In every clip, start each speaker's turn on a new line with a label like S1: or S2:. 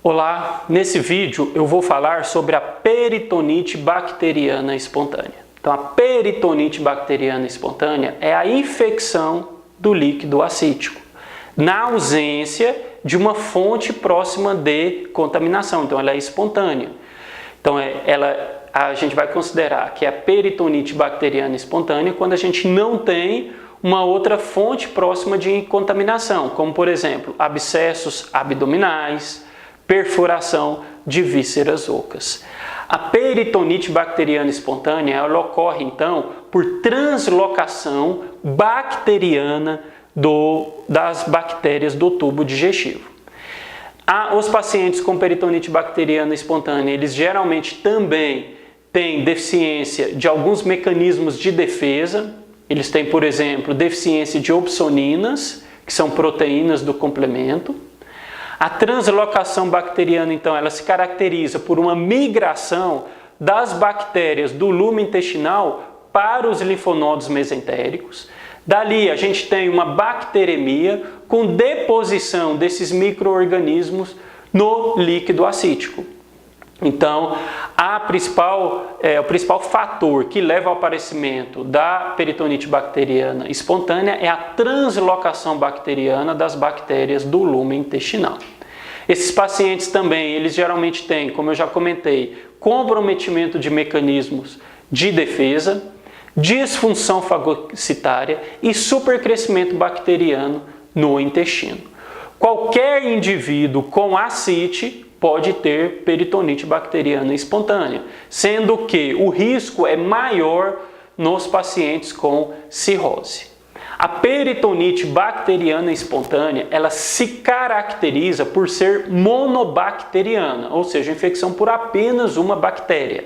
S1: Olá, nesse vídeo eu vou falar sobre a peritonite bacteriana espontânea. Então a peritonite bacteriana espontânea é a infecção do líquido acítico, na ausência de uma fonte próxima de contaminação, então ela é espontânea. Então a gente vai considerar que é a peritonite bacteriana espontânea quando a gente não tem uma outra fonte próxima de contaminação, como por exemplo, abscessos abdominais, perfuração de vísceras ocas. A peritonite bacteriana espontânea ela ocorre então por translocação bacteriana das bactérias do tubo digestivo. Os pacientes com peritonite bacteriana espontânea, eles geralmente também têm deficiência de alguns mecanismos de defesa. Eles têm, por exemplo, deficiência de opsoninas, que são proteínas do complemento. A translocação bacteriana, então, ela se caracteriza por uma migração das bactérias do lume intestinal para os linfonodos mesentéricos. Dali, a gente tem uma bacteremia com deposição desses micro-organismos no líquido acítico. Então, o principal fator que leva ao aparecimento da peritonite bacteriana espontânea é a translocação bacteriana das bactérias do lume intestinal. Esses pacientes também, eles geralmente têm, como eu já comentei, comprometimento de mecanismos de defesa, disfunção fagocitária e supercrescimento bacteriano no intestino. Qualquer indivíduo com ascite pode ter peritonite bacteriana espontânea, sendo que o risco é maior nos pacientes com cirrose. A peritonite bacteriana espontânea, ela se caracteriza por ser monobacteriana, ou seja, infecção por apenas uma bactéria.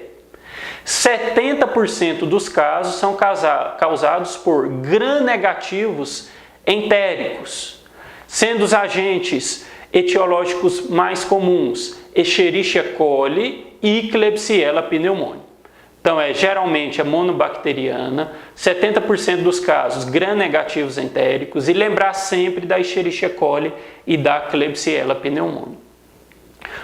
S1: 70% dos casos são causados por gram-negativos entéricos, sendo os agentes etiológicos mais comuns Escherichia coli e Klebsiella pneumoniae. Então geralmente é monobacteriana, 70% dos casos gram-negativos entéricos, e lembrar sempre da Escherichia coli e da Klebsiella pneumoniae.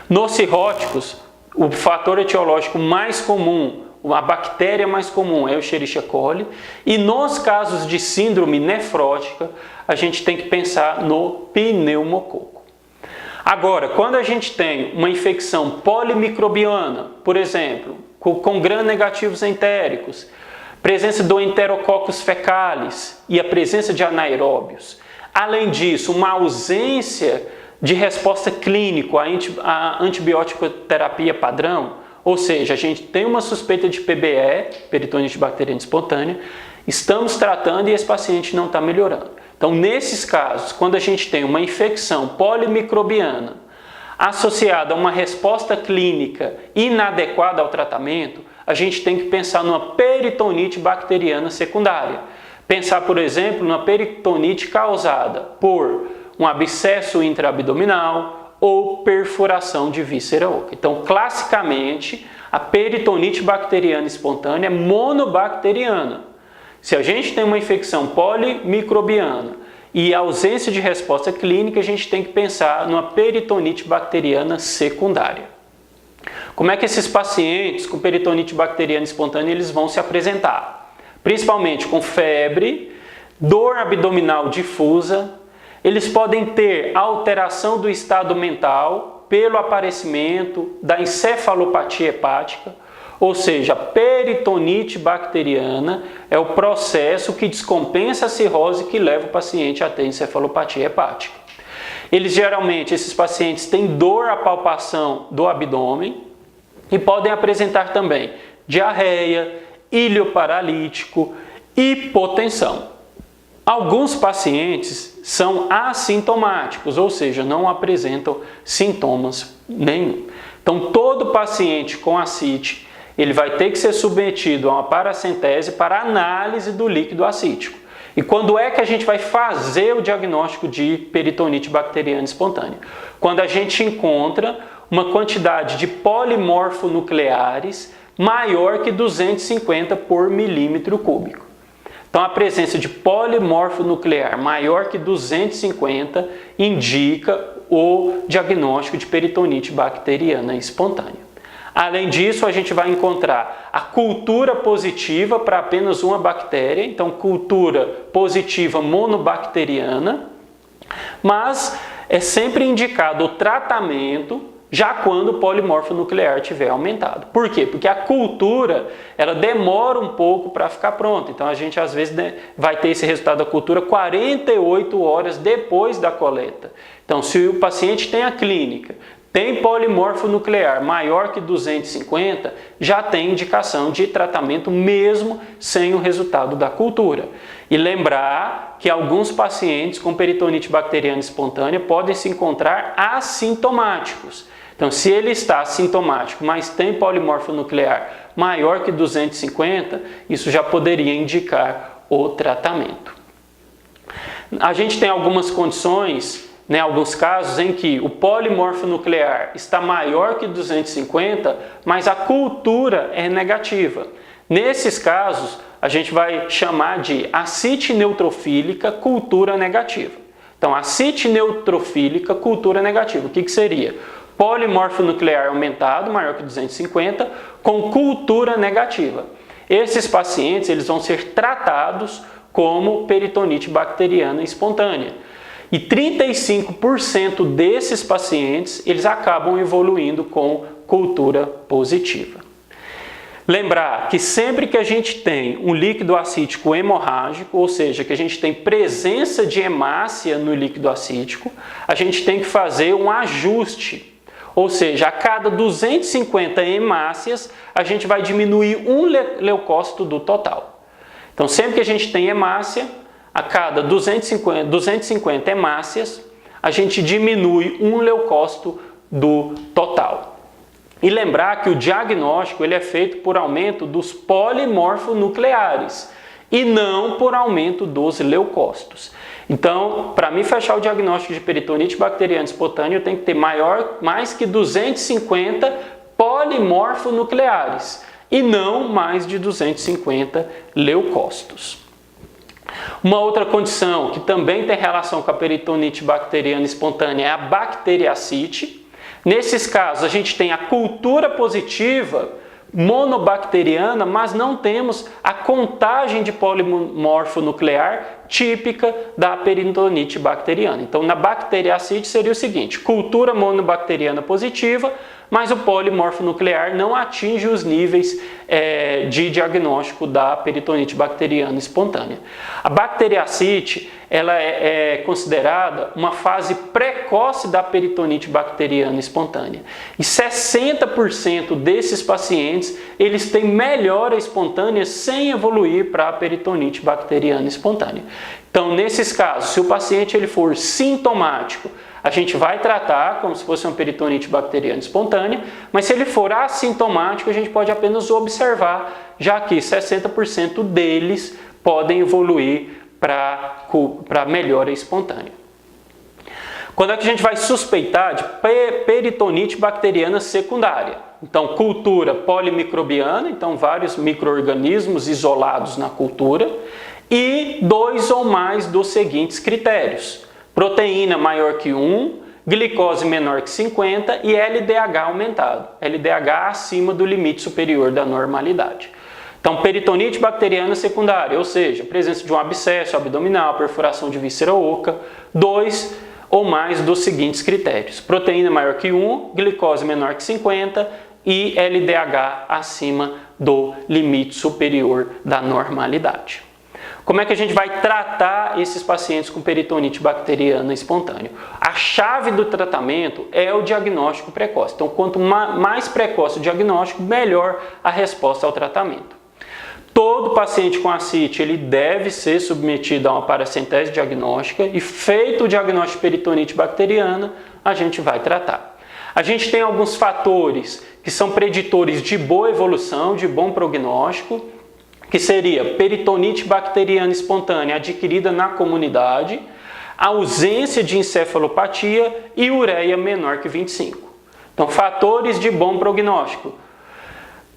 S1: Nos cirróticos, o fator etiológico mais comum, a bactéria mais comum é o Escherichia coli, e nos casos de síndrome nefrótica, a gente tem que pensar no pneumococo. Agora, quando a gente tem uma infecção polimicrobiana, por exemplo, com gram-negativos entéricos, presença do Enterococcus fecalis e a presença de anaeróbios, além disso, uma ausência de resposta clínica à antibiótico terapia padrão, ou seja, a gente tem uma suspeita de PBE, peritonite bacteriana espontânea, estamos tratando e esse paciente não está melhorando. Então, nesses casos, quando a gente tem uma infecção polimicrobiana associada a uma resposta clínica inadequada ao tratamento, a gente tem que pensar numa peritonite bacteriana secundária. Pensar, por exemplo, numa peritonite causada por um abscesso intraabdominal ou perfuração de víscera oca. Então, classicamente, a peritonite bacteriana espontânea é monobacteriana. Se a gente tem uma infecção polimicrobiana e ausência de resposta clínica, a gente tem que pensar numa peritonite bacteriana secundária. Como é que esses pacientes com peritonite bacteriana espontânea eles vão se apresentar? Principalmente com febre, dor abdominal difusa, eles podem ter alteração do estado mental pelo aparecimento da encefalopatia hepática, ou seja, a peritonite bacteriana é o processo que descompensa a cirrose que leva o paciente a ter encefalopatia hepática. Esses pacientes têm dor à palpação do abdômen e podem apresentar também diarreia, ilho paralítico, hipotensão. Alguns pacientes são assintomáticos, ou seja, não apresentam sintomas nenhum. Então, todo paciente com ascite ele vai ter que ser submetido a uma paracentese para análise do líquido acítico. E quando é que a gente vai fazer o diagnóstico de peritonite bacteriana espontânea? Quando a gente encontra uma quantidade de polimorfonucleares maior que 250 por milímetro cúbico. Então, a presença de polimorfonuclear maior que 250 indica o diagnóstico de peritonite bacteriana espontânea. Além disso, a gente vai encontrar a cultura positiva para apenas uma bactéria, então cultura positiva monobacteriana, mas é sempre indicado o tratamento já quando o polimorfo nuclear estiver aumentado. Por quê? Porque a cultura ela demora um pouco para ficar pronta. Então a gente às vezes vai ter esse resultado da cultura 48 horas depois da coleta. Então se o paciente tem a clínica, tem polimorfo nuclear maior que 250, já tem indicação de tratamento mesmo sem o resultado da cultura. E lembrar que alguns pacientes com peritonite bacteriana espontânea podem se encontrar assintomáticos. Então, se ele está assintomático, mas tem polimorfo nuclear maior que 250, isso já poderia indicar o tratamento. A gente tem algumas condições, alguns casos em que o polimorfo nuclear está maior que 250, mas a cultura é negativa. Nesses casos, a gente vai chamar de ascite neutrofílica cultura negativa. Então, ascite neutrofílica cultura negativa, o que seria? Polimorfo nuclear aumentado, maior que 250, com cultura negativa. Esses pacientes eles vão ser tratados como peritonite bacteriana espontânea. E 35% desses pacientes eles acabam evoluindo com cultura positiva. Lembrar que sempre que a gente tem um líquido acítico hemorrágico, ou seja, que a gente tem presença de hemácia no líquido acítico, a gente tem que fazer um ajuste. Ou seja, a cada 250 hemácias, a gente vai diminuir um leucócito do total. Então, sempre que a gente tem hemácia, a cada 250 hemácias, a gente diminui um leucócito do total. E lembrar que o diagnóstico ele é feito por aumento dos polimorfonucleares e não por aumento dos leucócitos. Então, para mim fechar o diagnóstico de peritonite bacteriana espontânea, eu tenho que ter mais que 250 polimorfonucleares e não mais de 250 leucócitos. Uma outra condição que também tem relação com a peritonite bacteriana espontânea é a bacteriacite. Nesses casos, a gente tem a cultura positiva monobacteriana, mas não temos a contagem de polimorfo nuclear típica da peritonite bacteriana. Então, na bacteriacite seria o seguinte: cultura monobacteriana positiva, mas o polimorfo nuclear não atinge os níveis de diagnóstico da peritonite bacteriana espontânea. A bacteriacite ela é considerada uma fase precoce da peritonite bacteriana espontânea. E 60% desses pacientes eles têm melhora espontânea sem evoluir para a peritonite bacteriana espontânea. Então, nesses casos, se o paciente ele for sintomático, a gente vai tratar como se fosse uma peritonite bacteriana espontânea, mas se ele for assintomático, a gente pode apenas observar, já que 60% deles podem evoluir para melhora espontânea. Quando é que a gente vai suspeitar de peritonite bacteriana secundária? Então, cultura polimicrobiana, então vários micro-organismos isolados na cultura, e 2 ou mais dos seguintes critérios: proteína maior que 1, glicose menor que 50 e LDH aumentado. LDH acima do limite superior da normalidade. Então, peritonite bacteriana secundária, ou seja, presença de um abscesso abdominal, perfuração de víscera oca, 2 ou mais dos seguintes critérios: proteína maior que 1, glicose menor que 50 e LDH acima do limite superior da normalidade. Como é que a gente vai tratar esses pacientes com peritonite bacteriana espontânea? A chave do tratamento é o diagnóstico precoce. Então, quanto mais precoce o diagnóstico, melhor a resposta ao tratamento. Todo paciente com ascite ele deve ser submetido a uma paracentese diagnóstica e, feito o diagnóstico de peritonite bacteriana, a gente vai tratar. A gente tem alguns fatores que são preditores de boa evolução, de bom prognóstico, que seria peritonite bacteriana espontânea adquirida na comunidade, ausência de encefalopatia e ureia menor que 25. Então, fatores de bom prognóstico: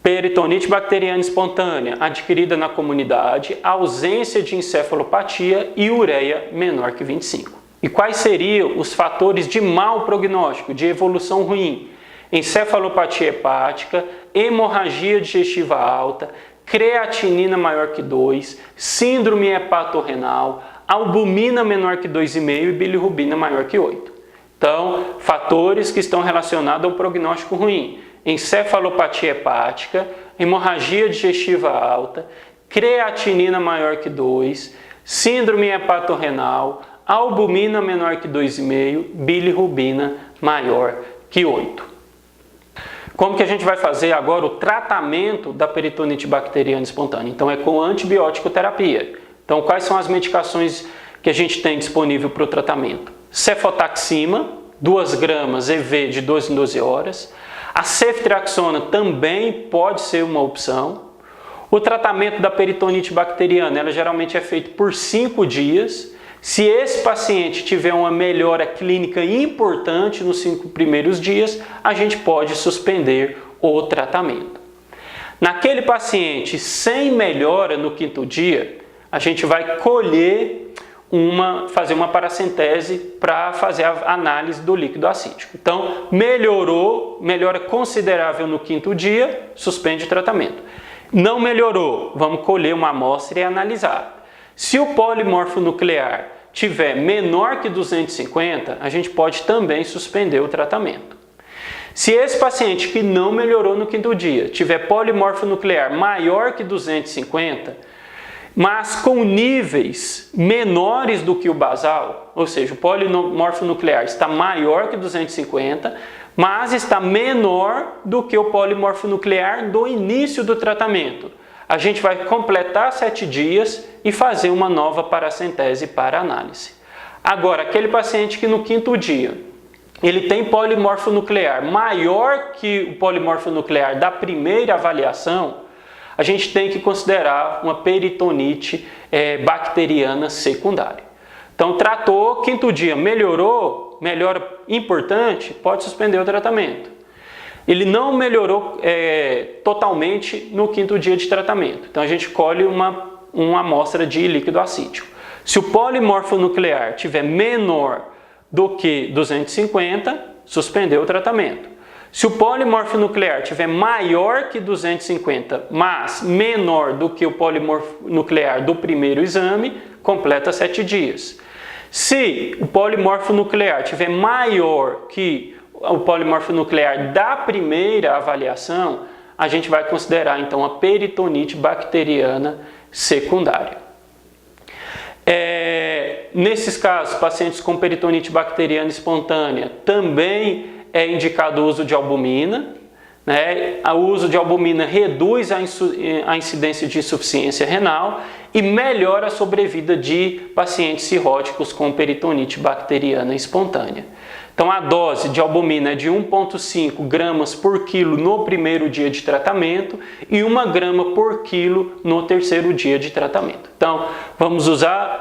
S1: peritonite bacteriana espontânea adquirida na comunidade, ausência de encefalopatia e ureia menor que 25. E quais seriam os fatores de mau prognóstico, de evolução ruim? Encefalopatia hepática, hemorragia digestiva alta, creatinina maior que 2, síndrome hepatorrenal, albumina menor que 2,5 e bilirrubina maior que 8. Então, fatores que estão relacionados ao prognóstico ruim: encefalopatia hepática, hemorragia digestiva alta, creatinina maior que 2, síndrome hepatorrenal, albumina menor que 2,5, bilirrubina maior que 8. Como que a gente vai fazer agora o tratamento da peritonite bacteriana espontânea? Então é com antibiótico terapia. Então quais são as medicações que a gente tem disponível para o tratamento? Cefotaxima, 2 gramas EV de 12 em 12 horas. A ceftriaxona também pode ser uma opção. O tratamento da peritonite bacteriana, ela geralmente é feito por 5 dias. Se esse paciente tiver uma melhora clínica importante nos 5 primeiros dias, a gente pode suspender o tratamento. Naquele paciente sem melhora no 5º dia, a gente vai fazer uma paracentese para fazer a análise do líquido acítico. Então, melhora considerável no 5º dia, suspende o tratamento. Não melhorou, vamos colher uma amostra e analisar. Se o polimorfo nuclear tiver menor que 250, a gente pode também suspender o tratamento. Se esse paciente que não melhorou no 5º dia tiver polimorfo nuclear maior que 250, mas com níveis menores do que o basal, ou seja, o polimorfo nuclear está maior que 250, mas está menor do que o polimorfo nuclear do início do tratamento, a gente vai completar 7 dias e fazer uma nova paracentese para análise. Agora, aquele paciente que no 5º dia ele tem polimorfo nuclear maior que o polimorfo nuclear da primeira avaliação, a gente tem que considerar uma peritonite bacteriana secundária. Então, tratou, 5º dia melhorou, melhora importante, pode suspender o tratamento. Ele não melhorou totalmente no 5º dia de tratamento. Então a gente colhe uma amostra de líquido acítico. Se o polimorfo nuclear tiver menor do que 250, suspendeu o tratamento. Se o polimorfo nuclear tiver maior que 250, mas menor do que o polimorfo nuclear do primeiro exame, completa 7 dias. Se o polimorfo nuclear tiver maior que o polimorfo nuclear da primeira avaliação, a gente vai considerar então a peritonite bacteriana secundária. Nesses casos, pacientes com peritonite bacteriana espontânea, também é indicado o uso de albumina. O uso de albumina reduz a incidência de insuficiência renal e melhora a sobrevida de pacientes cirróticos com peritonite bacteriana espontânea. Então a dose de albumina é de 1,5 gramas por quilo no primeiro dia de tratamento e 1 grama por quilo no terceiro dia de tratamento. Então vamos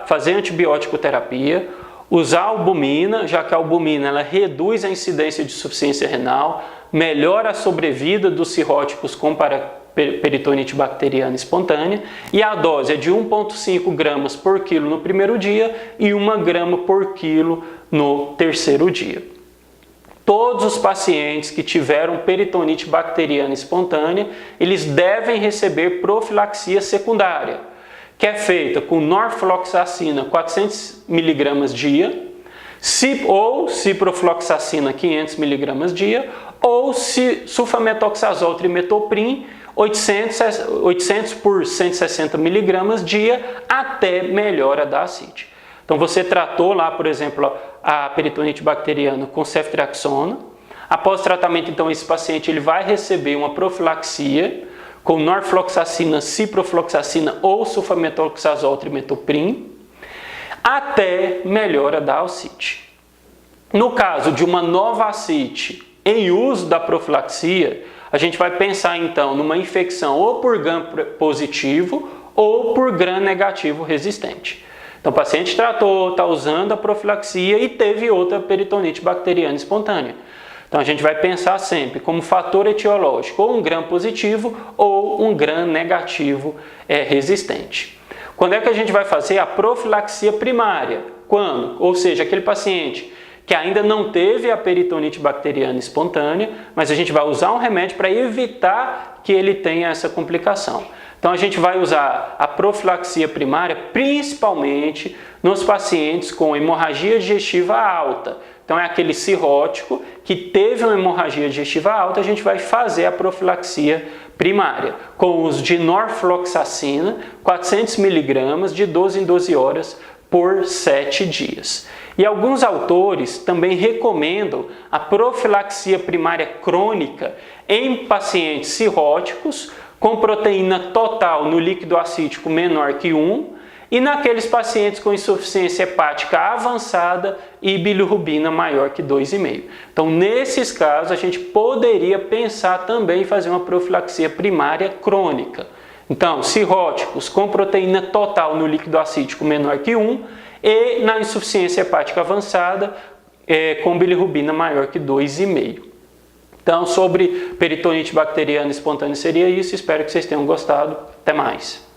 S1: fazer antibiótico terapia, usar albumina, já que a albumina ela reduz a incidência de insuficiência renal, melhora a sobrevida dos cirróticos com peritonite bacteriana espontânea, e a dose é de 1,5 gramas por quilo no primeiro dia e 1 grama por quilo no terceiro dia. Todos os pacientes que tiveram peritonite bacteriana espontânea, eles devem receber profilaxia secundária, que é feita com norfloxacina 400 mg dia, ou ciprofloxacina 500 mg dia, ou sulfametoxazol trimetoprim 800 por 160 mg dia até melhora da ascite. Então você tratou lá, por exemplo, a peritonite bacteriana com ceftriaxona. Após o tratamento, então, esse paciente ele vai receber uma profilaxia com norfloxacina, ciprofloxacina ou sulfametoxazol trimetoprim até melhora da ascite. No caso de uma nova ascite em uso da profilaxia, a gente vai pensar então numa infecção ou por Gram positivo ou por Gram negativo resistente. Então o paciente tratou, está usando a profilaxia e teve outra peritonite bacteriana espontânea. Então a gente vai pensar sempre como fator etiológico ou um Gram positivo ou um Gram negativo resistente. Quando é que a gente vai fazer a profilaxia primária? Quando? Ou seja, aquele paciente que ainda não teve a peritonite bacteriana espontânea, mas a gente vai usar um remédio para evitar que ele tenha essa complicação. Então a gente vai usar a profilaxia primária principalmente nos pacientes com hemorragia digestiva alta. Então é aquele cirrótico que teve uma hemorragia digestiva alta, a gente vai fazer a profilaxia primária, com o uso de norfloxacina, 400 mg de 12 em 12 horas por 7 dias. E alguns autores também recomendam a profilaxia primária crônica em pacientes cirróticos com proteína total no líquido acítico menor que 1 e naqueles pacientes com insuficiência hepática avançada e bilirrubina maior que 2,5. Então, nesses casos, a gente poderia pensar também em fazer uma profilaxia primária crônica. Então, cirróticos com proteína total no líquido acítico menor que 1 e na insuficiência hepática avançada com bilirrubina maior que 2,5. Então, sobre peritonite bacteriana espontânea seria isso. Espero que vocês tenham gostado. Até mais!